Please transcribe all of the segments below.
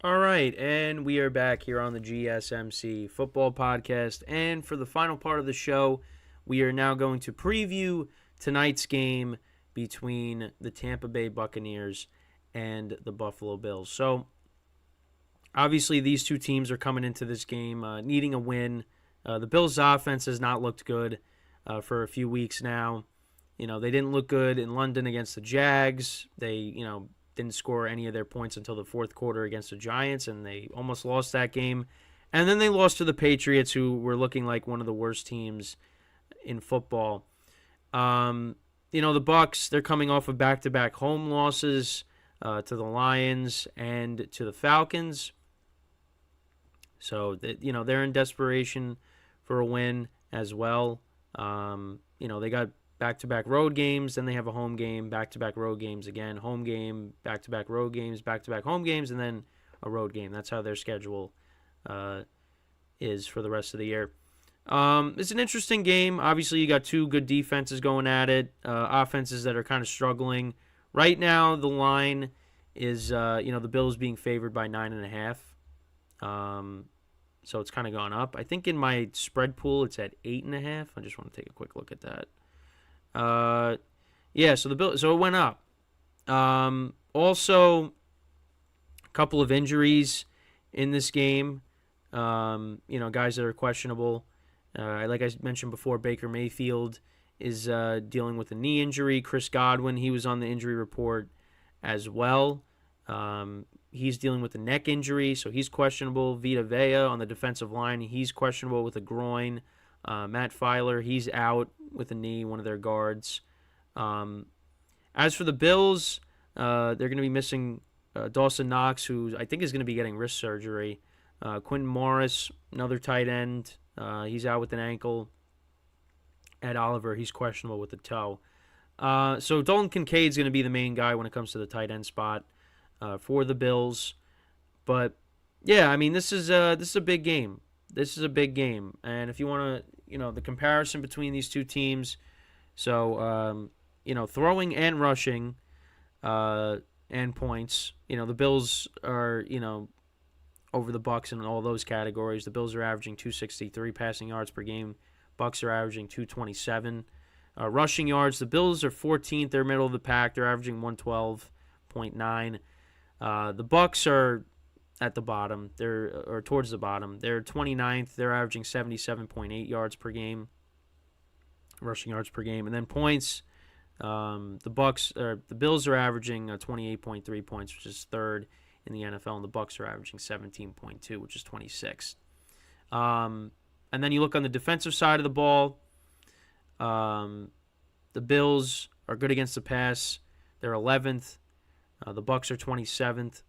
All right, and we are back here on the GSMC football podcast. And for the final part of the show, we are now going to preview tonight's game between the Tampa Bay Buccaneers and the Buffalo Bills. So, obviously, these two teams are coming into this game needing a win. The Bills' offense has not looked good for a few weeks now. They didn't look good in London against the Jags. They, didn't score any of their points until the fourth quarter against the Giants, and they almost lost that game. And then they lost to the Patriots, who were looking like one of the worst teams in football. The Bucs, they're coming off of back-to-back home losses to the Lions and to the Falcons. So, they're in desperation for a win as well. They got back-to-back road games, then they have a home game, back-to-back road games again, home game, back-to-back road games, back-to-back home games, and then a road game. That's how their schedule is for the rest of the year. It's an interesting game. Obviously, you got two good defenses going at it, offenses that are kind of struggling. Right now, the line is, the Bills being favored by 9.5. So it's kind of gone up. I think in my spread pool, it's at 8.5. I just want to take a quick look at that. So it went up. Also, a couple of injuries in this game. Guys that are questionable. Like I mentioned before, Baker Mayfield is dealing with a knee injury. Chris Godwin, he was on the injury report as well. He's dealing with a neck injury, so he's questionable. Vita Vea on the defensive line, he's questionable with a groin. Matt Filer, he's out with a knee, one of their guards. As for the Bills, they're going to be missing Dawson Knox, who I think is going to be getting wrist surgery. Quentin Morris, another tight end, he's out with an ankle. Ed Oliver, he's questionable with the toe. So Dalton Kincaid's going to be the main guy when it comes to the tight end spot for the Bills. But yeah, I mean, this is a big game. This is a big game, and if you want to, the comparison between these two teams, so throwing and rushing, and points, the Bills are over the Bucs in all those categories. The Bills are averaging 263 passing yards per game. Bucs are averaging 227. Rushing yards, the Bills are 14th. They're middle of the pack. They're averaging 112.9. The Bucs are at the bottom. Or towards the bottom. They're 29th. They're averaging 77.8 yards per game. Rushing yards per game. And then points, the Bills are averaging 28.3 points, which is third in the NFL, and the Bucs are averaging 17.2, which is 26th. And then you look on the defensive side of the ball. The Bills are good against the pass. They're 11th. The Bucs are 27th.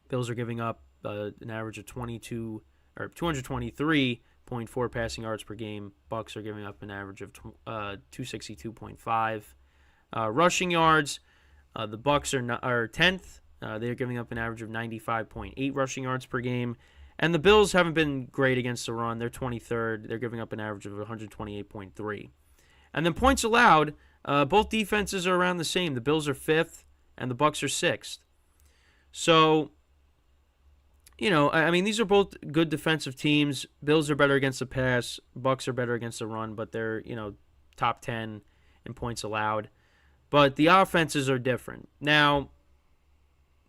Bills are giving up an average of 223.4 passing yards per game. Bucs are giving up an average of 262.5. Rushing yards, the Bucs are 10th. They're giving up an average of 95.8 rushing yards per game. And the Bills haven't been great against the run. They're 23rd. They're giving up an average of 128.3. And then points allowed, both defenses are around the same. The Bills are 5th, and the Bucs are 6th. So, these are both good defensive teams. Bills are better against the pass. Bucs are better against the run, but they're, top 10 in points allowed. But the offenses are different. Now,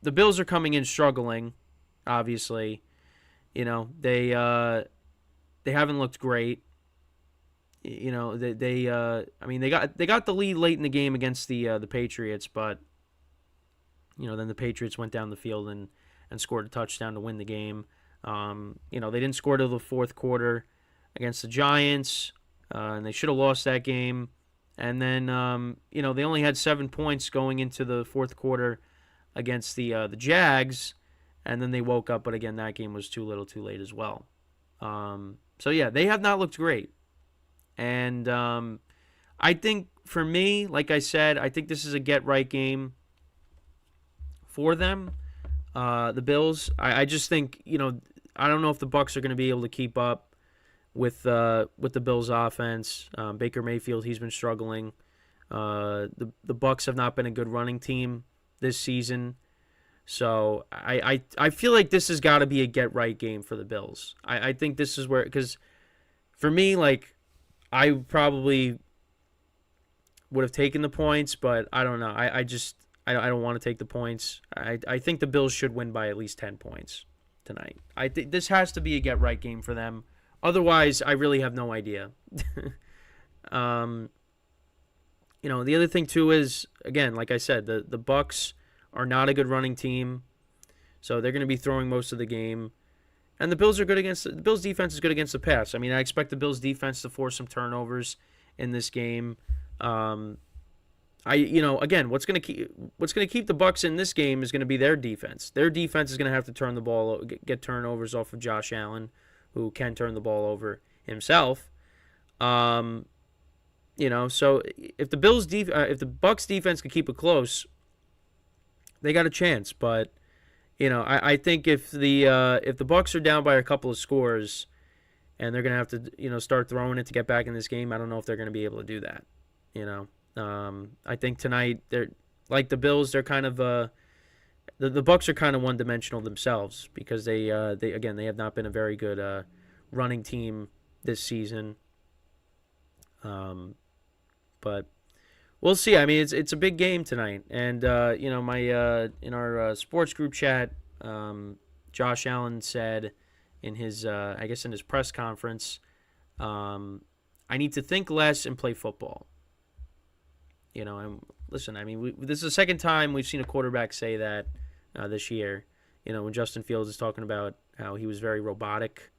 the Bills are coming in struggling, obviously. They haven't looked great. They got the lead late in the game against the Patriots, but then the Patriots went down the field and scored a touchdown to win the game. They didn't score till the fourth quarter against the Giants, and they should have lost that game. And then they only had 7 points going into the fourth quarter against the Jags, and then they woke up. But again, that game was too little, too late as well. They have not looked great. And I think for me, like I said, I think this is a get-right game for them, the Bills. I just think, I don't know if the Bucs are going to be able to keep up with the Bills' offense. Baker Mayfield, he's been struggling. The Bucs have not been a good running team this season. So I feel like this has got to be a get right game for the Bills. I think this is where, because for me, like, I probably would have taken the points, but I don't know. I don't want to take the points. I think the Bills should win by at least 10 points tonight. I think this has to be a get right game for them. Otherwise, I really have no idea. The other thing too is, again, like I said, the Bucs are not a good running team, so they're going to be throwing most of the game. And the Bills defense is good against the pass. I mean, I expect the Bills defense to force some turnovers in this game. Again, what's going to keep the Bucs in this game is going to be their defense. Their defense is going to have to turn the ball, get turnovers off of Josh Allen, who can turn the ball over himself. So if the Bucs defense can keep it close, they got a chance. But I think if the Bucs are down by a couple of scores, and they're gonna have to start throwing it to get back in this game, I don't know if they're gonna be able to do that. I think tonight they're like the Bills. They're kind of the Bucs are kind of one dimensional themselves because they have not been a very good running team this season. But we'll see. I mean, it's a big game tonight, and in our sports group chat, Josh Allen said in his in his press conference, I need to think less and play football. And listen, I mean, this is the second time we've seen a quarterback say that this year. When Justin Fields is talking about how he was very robotic.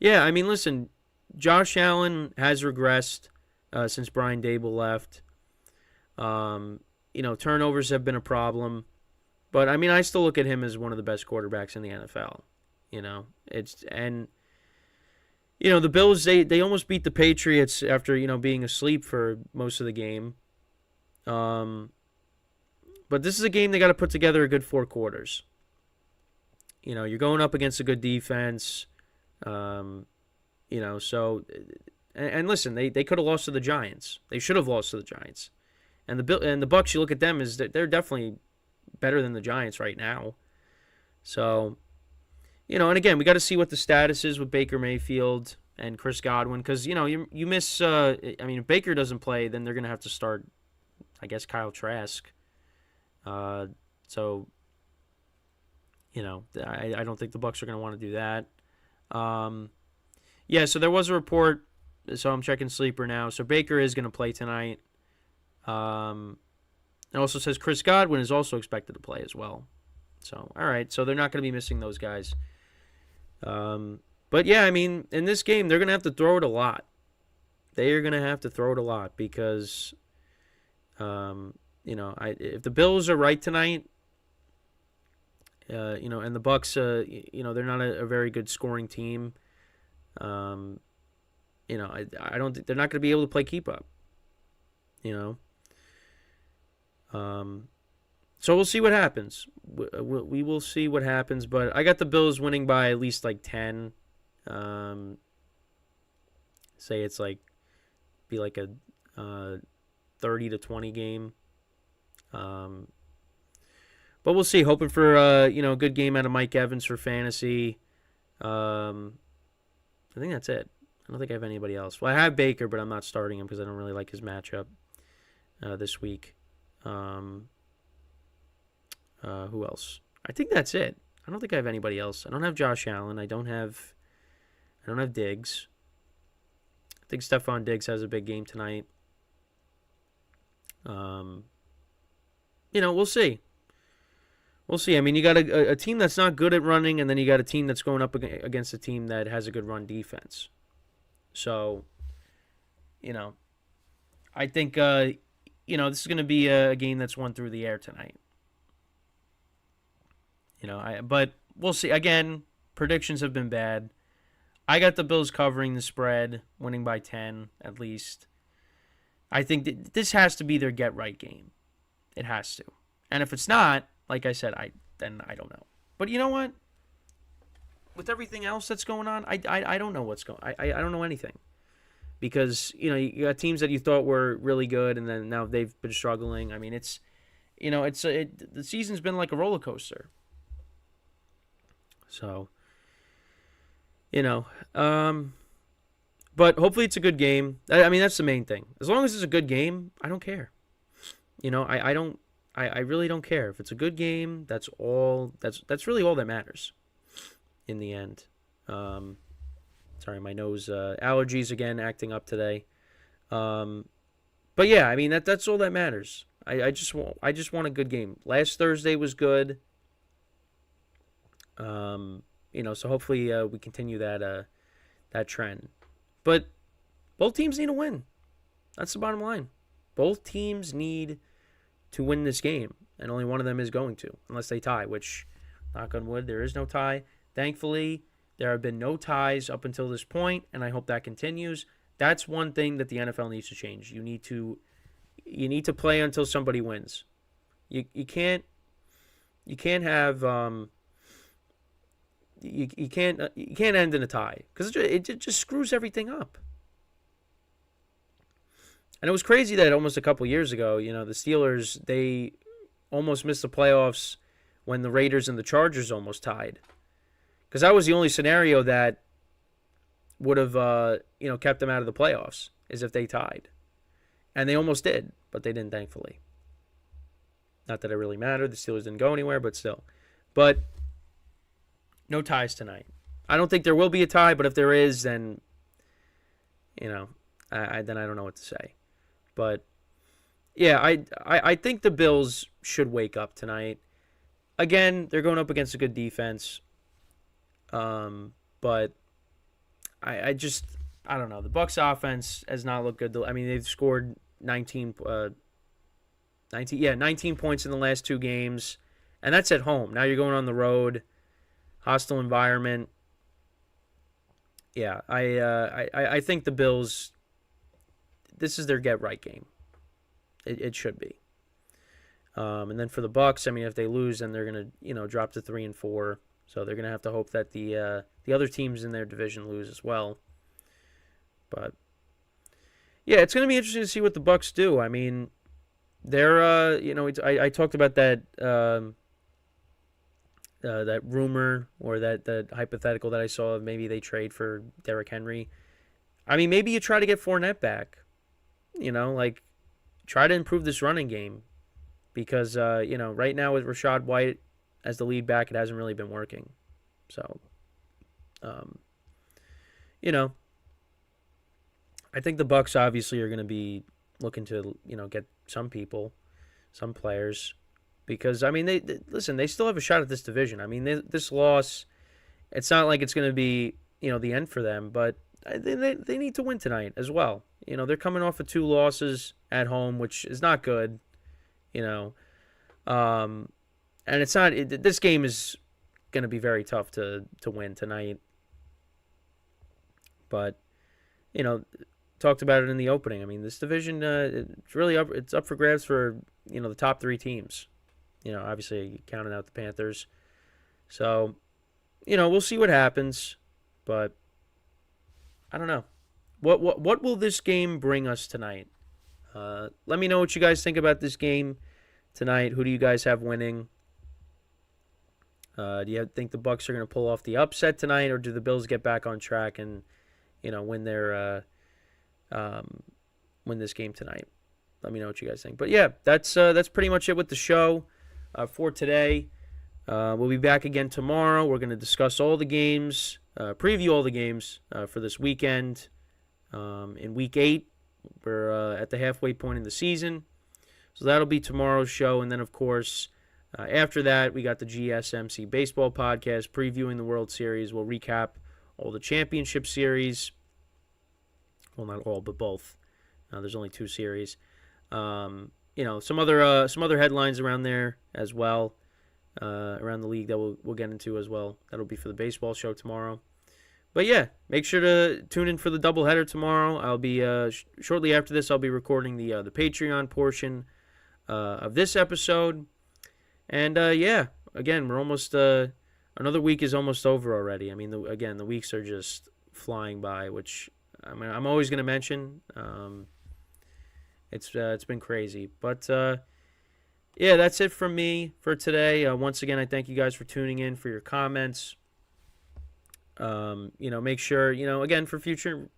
Yeah, I mean, listen, Josh Allen has regressed since Brian Dable left. Turnovers have been a problem. But, I mean, I still look at him as one of the best quarterbacks in the NFL. The Bills, they almost beat the Patriots after, being asleep for most of the game. But this is a game they got to put together a good 4 quarters. You're going up against a good defense. And listen, they could have lost to the Giants. They should have lost to the Giants. And the Bucs, you look at them, is that they're definitely better than the Giants right now. So, and again, we got to see what the status is with Baker Mayfield and Chris Godwin, because you miss. If Baker doesn't play, then they're gonna have to start, I guess, Kyle Trask. I don't think the Bucs are gonna want to do that. So there was a report, so I'm checking Sleeper now. So Baker is going to play tonight. It also says Chris Godwin is also expected to play as well. So, all right, so they're not going to be missing those guys. But yeah, I mean, in this game, they're going to have to throw it a lot. They are going to have to throw it a lot because, if the Bills are right tonight, and the Bucs, they're not a very good scoring team. I don't think they're not going to be able to play keep up. So we'll see what happens. We will see what happens, but I got the Bills winning by at least like 10. Say it's be like a 30-20 game. But we'll see. Hoping for a good game out of Mike Evans for fantasy. I think that's it. I don't think I have anybody else. Well, I have Baker, but I'm not starting him because I don't really like his matchup this week. Who else? I think that's it. I don't think I have anybody else. I don't have Josh Allen. I don't have Diggs. I think Stephon Diggs has a big game tonight. We'll see. We'll see. I mean, you got a team that's not good at running, and then you got a team that's going up against a team that has a good run defense. So, I think, this is going to be a game that's won through the air tonight. But we'll see. Again, predictions have been bad. I got the Bills covering the spread, winning by 10 at least. I think this has to be their get-right game. It has to. And if it's not, like I said, then I don't know. But you know what? With everything else that's going on, I don't know what's going on. I don't know anything. because you got teams that you thought were really good, and then now they've been struggling. I mean, the season's been like a roller coaster. So, but hopefully it's a good game. I mean, that's the main thing. As long as it's a good game, I don't care. I really don't care if it's a good game. That's all. That's really all that matters in the end. Sorry, my nose allergies again acting up today. But yeah, I mean that's all that matters. I just want a good game. Last Thursday was good. So hopefully we continue that trend. But both teams need to win. That's the bottom line. Both teams need to win this game, and only one of them is going to, unless they tie, which, knock on wood, there is no tie. Thankfully, there have been no ties up until this point, and I hope that continues. That's one thing that the NFL needs to change. You need to play until somebody wins. You can't have you can't end in a tie, because it just screws everything up. And it was crazy that almost a couple years ago, the Steelers, they almost missed the playoffs when the Raiders and the Chargers almost tied. Because that was the only scenario that would have, kept them out of the playoffs, is if they tied. And they almost did, but they didn't, thankfully. Not that it really mattered. The Steelers didn't go anywhere, but still. But no ties tonight. I don't think there will be a tie, but if there is, then, then I don't know what to say. But, yeah, I think the Bills should wake up tonight. Again, they're going up against a good defense. But I don't know. The Bucs offense has not looked good. I mean, they've scored 19 points in the last two games, and that's at home. Now you're going on the road, hostile environment. Yeah, I think the Bills, this is their get-right game. It should be. And then for the Bucs, I mean, if they lose, then they're going to, drop to 3-4. So they're going to have to hope that the other teams in their division lose as well. But, yeah, it's going to be interesting to see what the Bucs do. I mean, they're, I talked about that that rumor or that hypothetical that I saw of maybe they trade for Derrick Henry. I mean, maybe you try to get Fournette back. Try to improve this running game. Because, right now with Rachaad White as the lead back, it hasn't really been working. So, I think the Bucs obviously are going to be looking to, get some players. Because, I mean, they still have a shot at this division. I mean, this loss, it's not like it's going to be, the end for them. But they need to win tonight as well. They're coming off of 2 losses at home, which is not good. And it's not. This game is going to be very tough to win tonight. But, talked about it in the opening. I mean, this division, it's really up. It's up for grabs for the top 3 teams. Obviously counting out the Panthers. So, we'll see what happens. But I don't know. What will this game bring us tonight? Let me know what you guys think about this game tonight. Who do you guys have winning? Do you think the Bucs are going to pull off the upset tonight, or do the Bills get back on track and win this game tonight? Let me know what you guys think. But yeah, that's pretty much it with the show for today. We'll be back again tomorrow. We're going to discuss all the games, preview all the games for this weekend. In Week 8, we're at the halfway point in the season. So that'll be tomorrow's show. And then, of course, after that, we got the GSMC Baseball Podcast previewing the World Series. We'll recap all the championship series. Well, not all, but both. There's only 2 series. Some other headlines around there as well, around the league that we'll get into as well. That'll be for the baseball show tomorrow. But yeah, make sure to tune in for the doubleheader tomorrow. I'll be shortly after this. I'll be recording the Patreon portion of this episode. And again, we're almost another week is almost over already. I mean, the weeks are just flying by, which I mean, I'm always going to mention. It's been crazy, but yeah, that's it from me for today. Once again, I thank you guys for tuning in, for your comments. Make sure again for future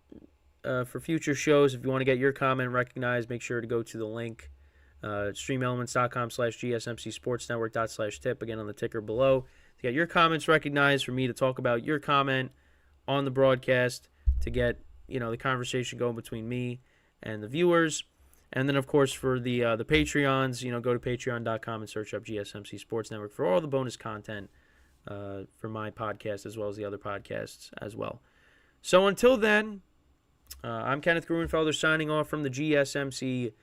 shows, if you want to get your comment recognized, make sure to go to the link. streamelements.com/gsmcsportsnetwork./tip, again on the ticker below, to get your comments recognized, for me to talk about your comment on the broadcast, to get the conversation going between me and the viewers. And then, of course, for the Patreons, go to patreon.com and search up GSMC Sports Network for all the bonus content for my podcast, as well as the other podcasts as well. So until then, I'm Kenneth Gruenfelder, signing off from the GSMC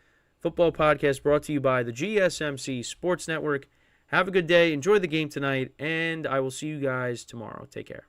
Football Podcast, brought to you by the GSMC Sports Network. Have a good day. Enjoy the game tonight, and I will see you guys tomorrow. Take care.